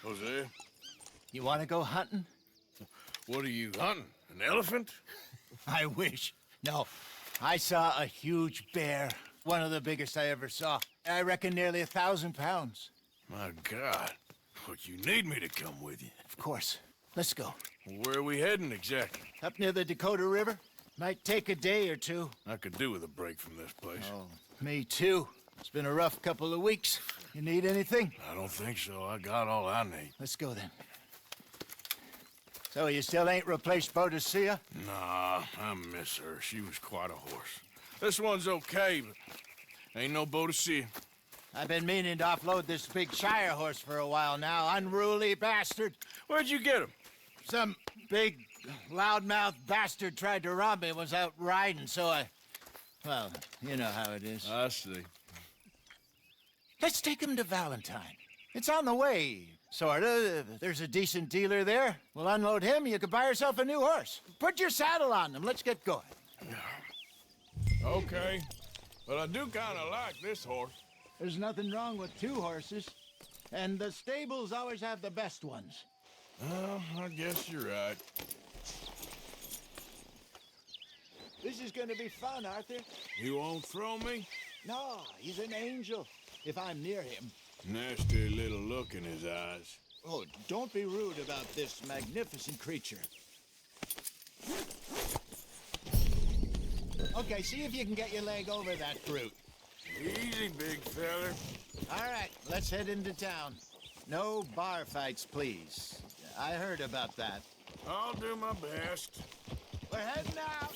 Jose, You want to go hunting? what are you hunting? An elephant? I wish. No, I saw a huge bear. One of the biggest I ever saw. I reckon nearly 1,000 pounds. My God. But you need me to come with you. Of course. Let's go. Where are we heading exactly? Up near the Dakota River. Might take a day or two. I could do with a break from this place. Oh, me too. It's been a rough couple of weeks. You need anything? I don't think so. I got all I need. Let's go then. So you still ain't replaced Boadicea? Nah, I miss her. She was quite a horse. This one's okay, but ain't no Boadicea. I've been meaning to offload this big Shire horse for a while now. Unruly bastard. Where'd you get him? Some big, loudmouth bastard tried to rob me and was out riding, so well, you know how it is. I see. Let's take him to Valentine. It's on the way, sorta. There's a decent dealer there. We'll unload him, you can buy yourself a new horse. Put your saddle on him, let's get going. Okay, but I do kind of like this horse. There's nothing wrong with two horses, and the stables always have the best ones. Well, I guess you're right. This is gonna be fun, Arthur. You won't throw me? No, he's an angel, if I'm near him. Nasty little look in his eyes. Oh, don't be rude about this magnificent creature. Okay, see if you can get your leg over that brute. Easy, big feller. All right, let's head into town. No bar fights, please. I heard about that. I'll do my best. We're heading out.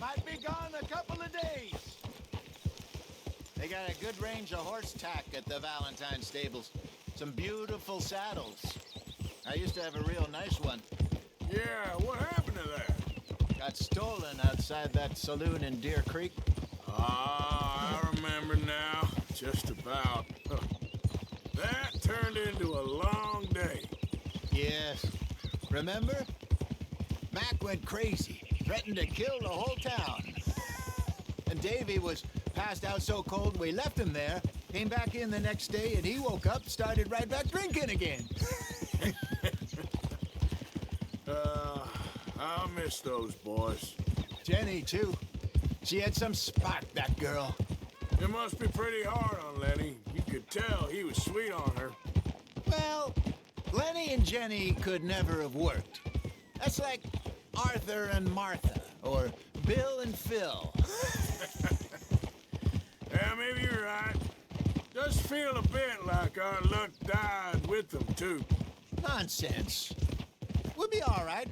Might be gone a couple of days. They got a good range of horse tack at the Valentine stables. Some beautiful saddles. I used to have a real nice one. Yeah, what happened to that? Got stolen outside that saloon in Deer Creek. Ah, I remember now. Just about. That turned into a long day. Yes. Remember? Mac went crazy, threatened to kill the whole town. And Davy was passed out so cold we left him there, came back in the next day, and he woke up, started right back drinking again. I'll miss those boys. Jenny, too. She had some spot, that girl. It must be pretty hard on Lenny. You could tell he was sweet on her. Well, Lenny and Jenny could never have worked. That's like Arthur and Martha, or Bill and Phil. Yeah, maybe you're right. Does feel a bit like our luck died with them, too. Nonsense. We'll be all right.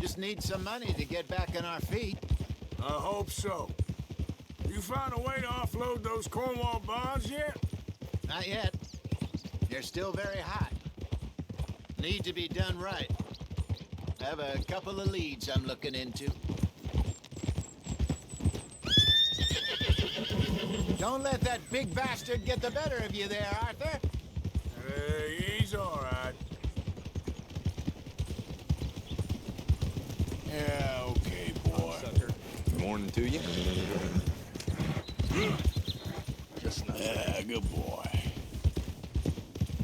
Just need some money to get back on our feet. I hope so. You found a way to offload those Cornwall bonds yet? Not yet. They're still very hot. Need to be done right. Have a couple of leads I'm looking into. Don't let that big bastard get the better of you there, Arthur. He's all right. Yeah, okay, boy. Sucker. Good morning to you. Just not. Yeah, good boy.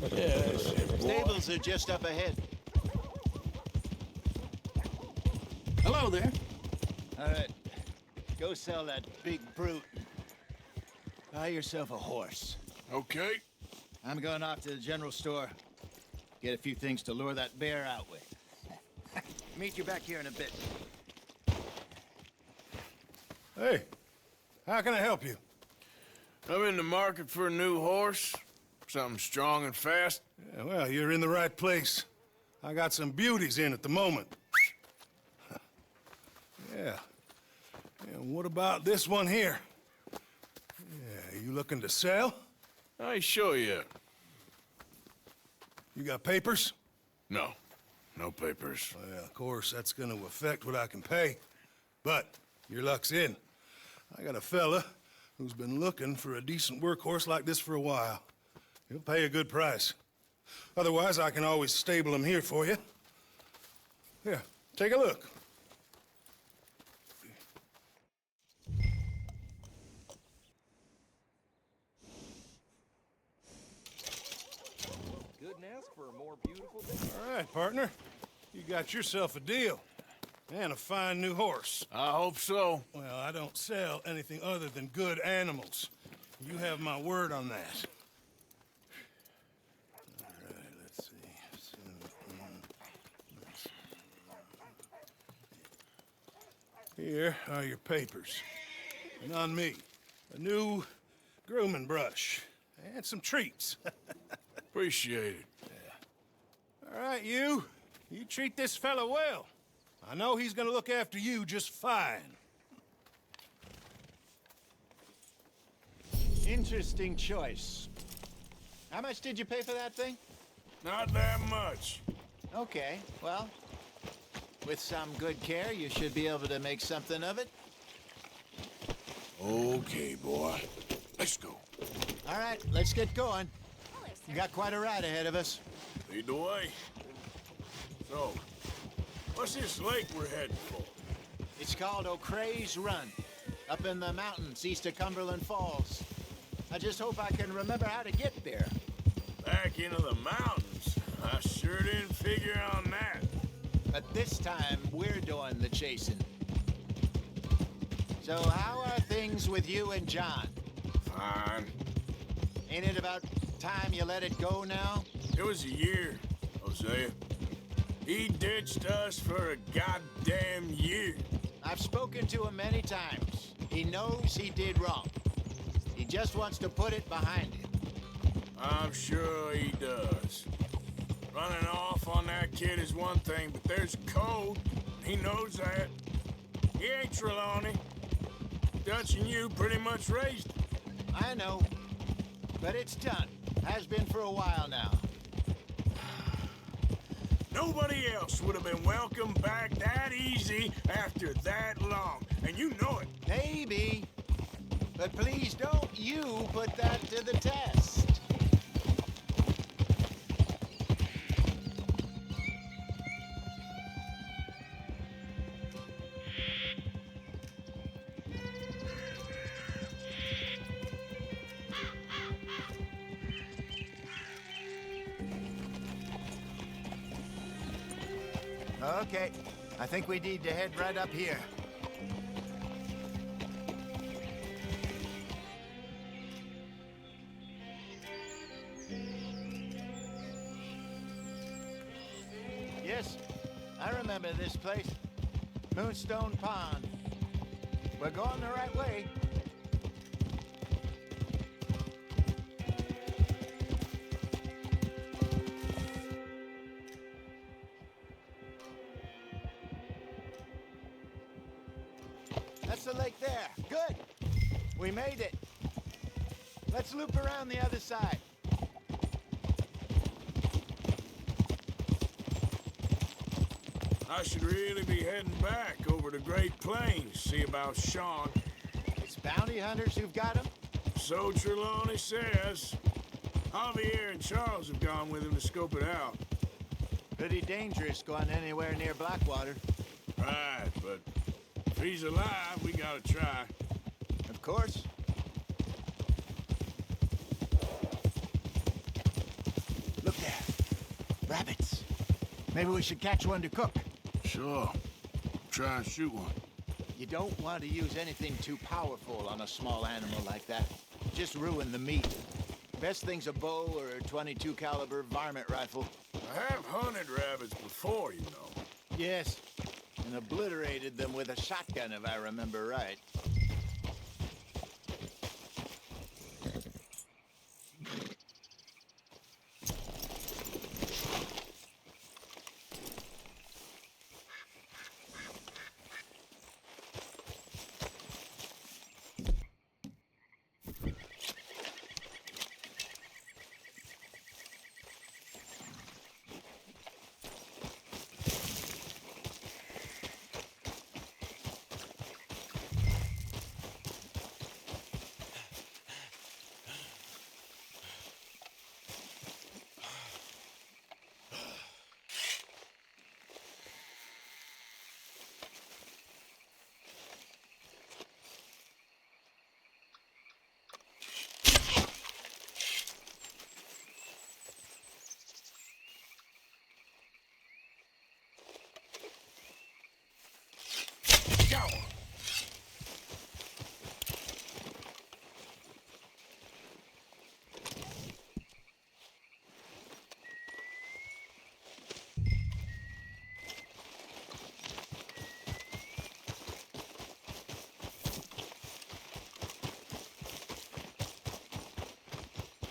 Yeah, that's it, boy. Stables are just up ahead. Hello there. All right. Go sell that big brute. Buy yourself a horse. Okay. I'm going off to the general store. Get a few things to lure that bear out with. Meet you back here in a bit. Hey, how can I help you? I'm in the market for a new horse. Something strong and fast. Yeah, well, you're in the right place. I got some beauties in at the moment. Yeah. And what about this one here? Yeah, you looking to sell? I show you. You got papers? No. No papers. Well, of course, that's gonna affect what I can pay. But your luck's in. I got a fella who's been looking for a decent workhorse like this for a while. He'll pay a good price. Otherwise, I can always stable him here for you. Here, take a look. Good couldn't ask for a more beautiful day. All right, partner. You got yourself a deal. And a fine new horse. I hope so. Well, I don't sell anything other than good animals. You have my word on that. All right, let's see. Here are your papers. And on me, a new grooming brush and some treats. Appreciate it. All right, you treat this fella well. I know he's gonna look after you just fine. Interesting choice. How much did you pay for that thing? Not that much. Okay, well, with some good care, you should be able to make something of it. Okay, boy. Let's go. All right, let's get going. We got quite a ride ahead of us. Lead the way. So, what's this lake we're heading for? It's called O'Creagh's Run, up in the mountains east of Cumberland Falls. I just hope I can remember how to get there. Back into the mountains? I sure didn't figure on that. But this time, we're doing the chasing. So how are things with you and John? Fine. Ain't it about time you let it go now? It was a year, Hosea. He ditched us for a goddamn year. I've spoken to him many times. He knows he did wrong. He just wants to put it behind him. I'm sure he does. Running off on that kid is one thing, but there's code. He knows that. He ain't Trelawney. Dutch and you pretty much raised him. I know. But it's done. Has been for a while now. Nobody else would have been welcomed back that easy after that long. And you know it. Maybe. But please don't you put that to the test. Okay, I think we need to head right up here. Yes, I remember this place. Moonstone Pond. We're going the right way. That's the lake there. Good. We made it. Let's loop around the other side. I should really be heading back over to Great Plains, see about Sean. It's bounty hunters who've got him. So Trelawney says. Javier and Charles have gone with him to scope it out. Pretty dangerous going anywhere near Blackwater. Right, but if he's alive, we gotta try. Of course. Look there. Rabbits. Maybe we should catch one to cook. Sure. Try and shoot one. You don't want to use anything too powerful on a small animal like that. Just ruin the meat. Best thing's a bow or a .22 caliber varmint rifle. I have hunted rabbits before, you know. Yes, and obliterated them with a shotgun if I remember right.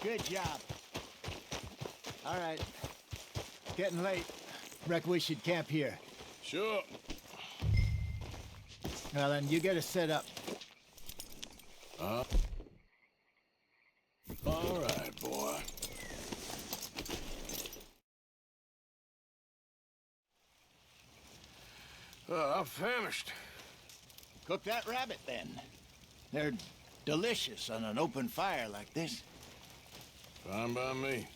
Good job. All right. Getting late. Reckon we should camp here. Sure. Well, then you get us set up. All right, boy. I'm famished. Cook that rabbit, then. They're delicious on an open fire like this. Fine by me.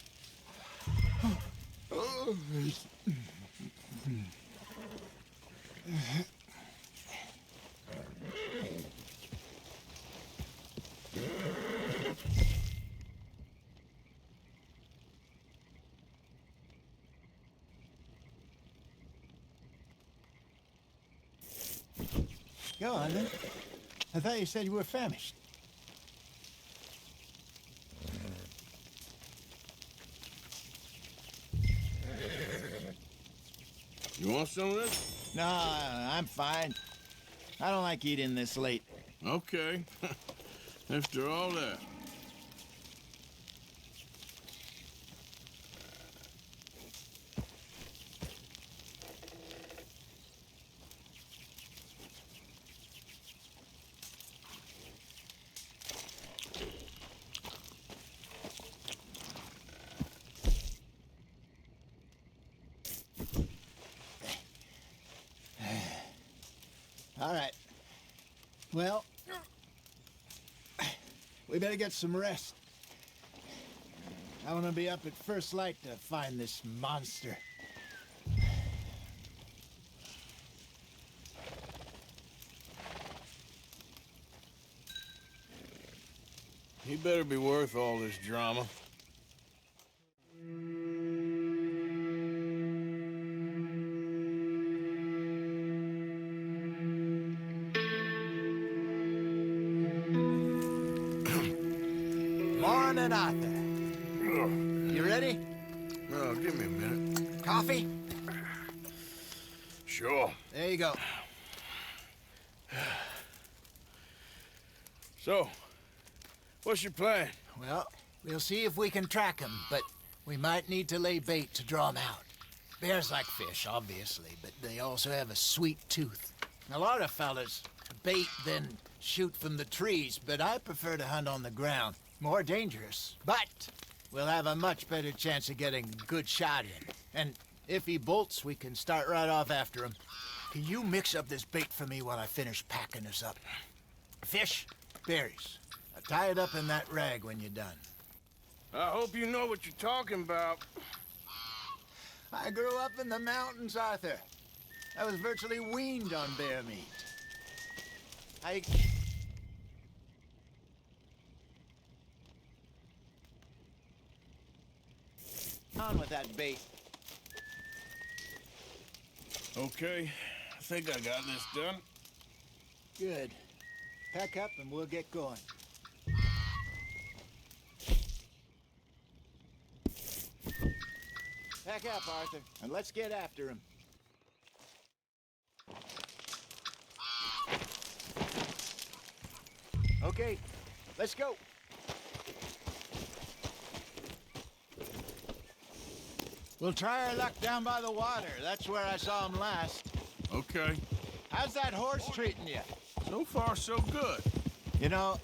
Go on, then. I thought you said you were famished. You want some of this? No, I'm fine. I don't like eating this late. Okay. After all that. All right. Well, we better get some rest. I want to be up at first light to find this monster. He better be worth all this drama. Morning, Arthur. You ready? Oh, give me a minute. Coffee? Sure. There you go. So, what's your plan? Well, we'll see if we can track him, but we might need to lay bait to draw him out. Bears like fish, obviously, but they also have a sweet tooth. A lot of fellas bait, then shoot from the trees, but I prefer to hunt on the ground. More dangerous, but we'll have a much better chance of getting a good shot in. And if he bolts, we can start right off after him. Can you mix up this bait for me while I finish packing this up? Fish, berries. Tie it up in that rag when you're done. I hope you know what you're talking about. I grew up in the mountains, Arthur. I was virtually weaned on bear meat. On with that bait. Okay, I think I got this done. Good. Pack up and we'll get going. Pack up, Arthur, and let's get after him. Okay, let's go. We'll try our luck down by the water. That's where I saw him last. Okay. How's that horse treating you? So far, so good. You know,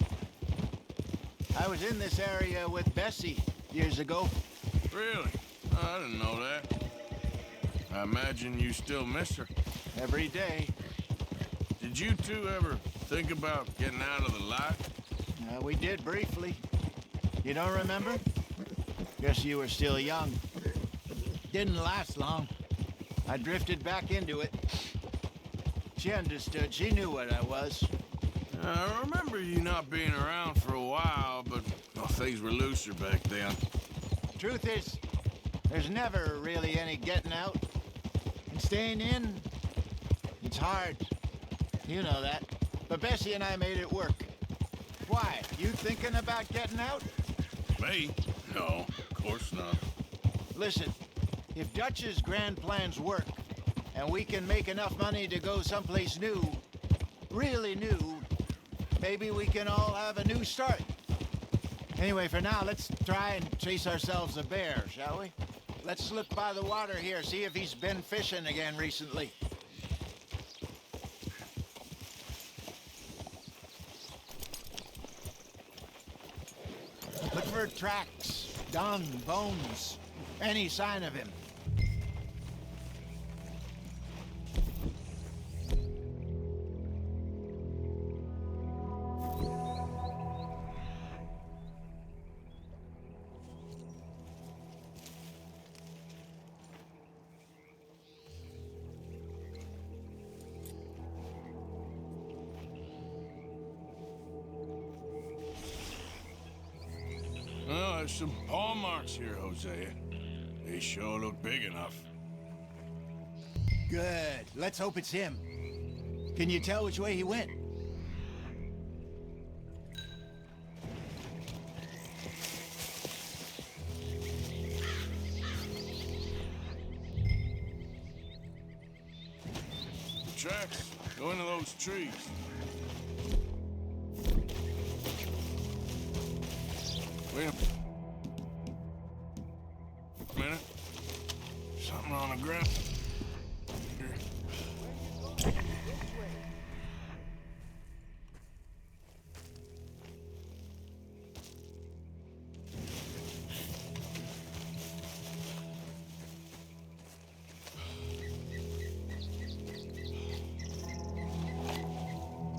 I was in this area with Bessie years ago. Really? I didn't know that. I imagine you still miss her. Every day. Did you two ever think about getting out of the light? We did briefly. You don't remember? Guess you were still young. Didn't last long. I drifted back into it. She understood. She knew what I was. I remember you not being around for a while, but well, things were looser back then. Truth is, there's never really any getting out. And staying in, it's hard. You know that. But Bessie and I made it work. Why? You thinking about getting out? Me? No, of course not. Listen, if Dutch's grand plans work, and we can make enough money to go someplace new, really new, maybe we can all have a new start. Anyway, for now, let's try and chase ourselves a bear, shall we? Let's look by the water here, see if he's been fishing again recently. Look for tracks, dung, bones, any sign of him. Well, there's some paw marks here, Hosea. They sure look big enough. Good. Let's hope it's him. Can you tell which way he went? The tracks go into those trees. Wait a minute. Something on the ground. Here.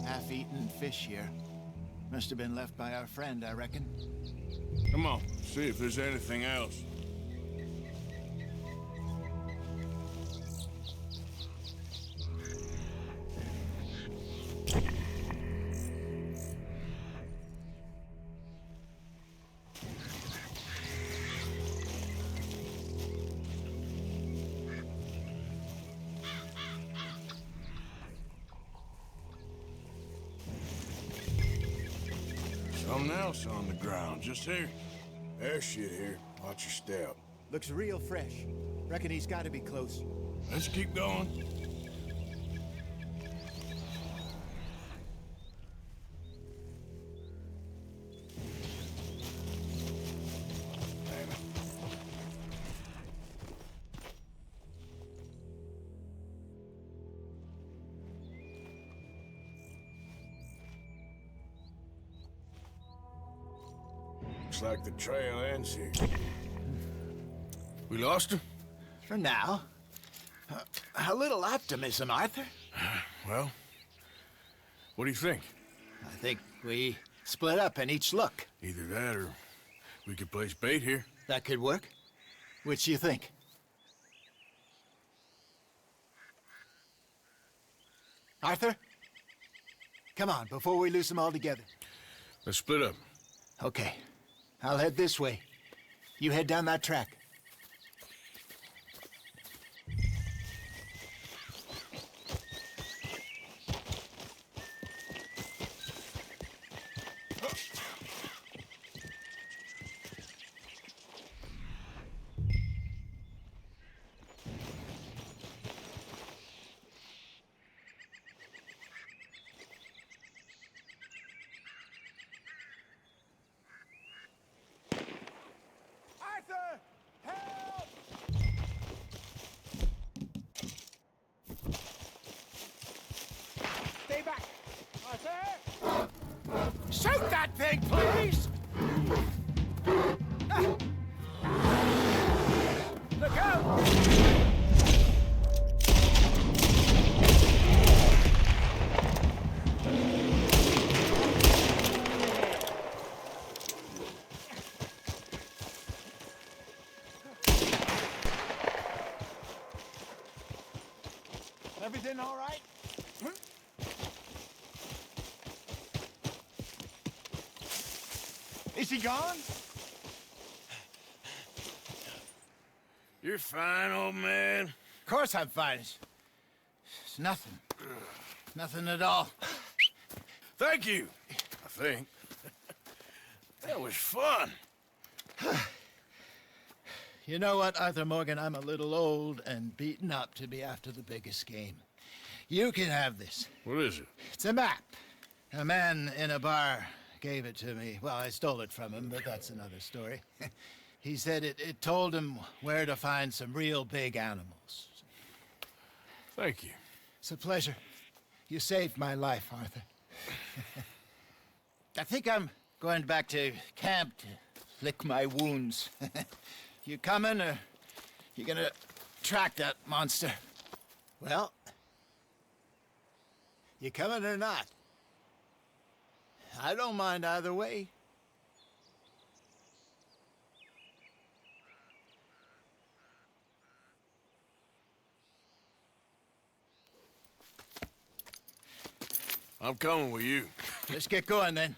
Half-eaten fish here. Must have been left by our friend, I reckon. Come on, see if there's anything else. Something else on the ground, just here. There's shit here. Watch your step. Looks real fresh. Reckon he's got to be close. Let's keep going. Damn it. Looks like the trail ends here. We lost him? For now. A little optimism, Arthur. Well, what do you think? I think we split up and each look. Either that or we could place bait here. That could work. Which do you think? Arthur? Come on, before we lose them all together. Let's split up. Okay. I'll head this way. You head down that track. Arthur! Help! Stay back! Arthur! Shoot that thing, please! Look out! Everything all right? Is he gone? You're fine, old man. Of course I'm fine. It's nothing. Nothing at all. Thank you, I think. That was fun. You know what, Arthur Morgan? I'm a little old and beaten up to be after the biggest game. You can have this. What is it? It's a map. A man in a bar gave it to me. Well, I stole it from him, but that's another story. He said it told him where to find some real big animals. Thank you. It's a pleasure. You saved my life, Arthur. I think I'm going back to camp to lick my wounds. You coming, or you gonna track that monster? Well, you coming or not? I don't mind either way. I'm coming with you. Let's get going then.